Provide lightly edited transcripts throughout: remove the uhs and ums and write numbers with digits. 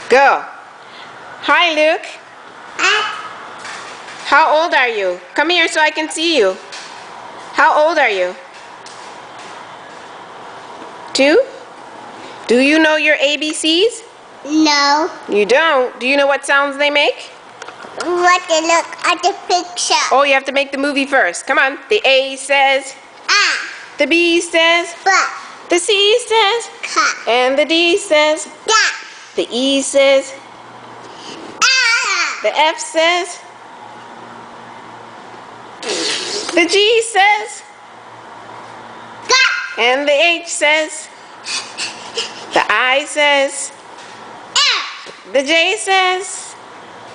Go. Hi, Luke. How old are you? Come here so I can see you. How old are you? 2? Do you know your ABCs? No. You don't? Do you know what sounds they make? What to look at the picture? Oh, you have to make the movie first. Come on. The A says. Ah. The B says. But. The C says. Ka. And the D says. Da. The E says. Ah. The F says. The G says. Ka. And the H says. The I says. Ah. The J says.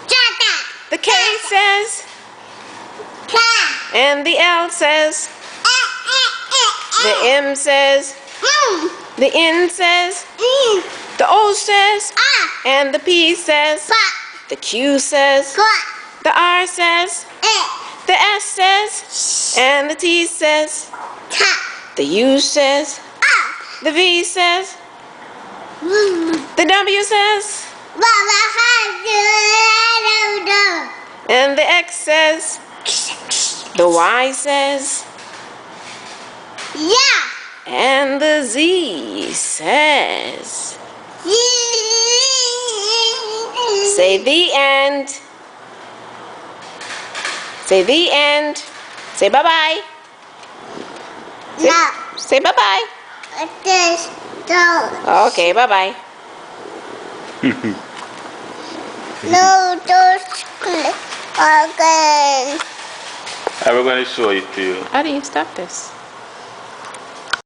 Jata. The K says. Ka. And the L says. The M says. The N says. The O says. Ah. And the P says. Ba. The Q says. Ka. The R says. The S says. And the T says. Ka. The U says. Ah. The V says. The W says. Baba has to And the X says. The Y says. Yeah. And the Z says. Say the end. Say the end. Say bye-bye. No. Say bye-bye. This don't. Okay, bye-bye. No, just click again. I'm going to show it to you. How do you stop this?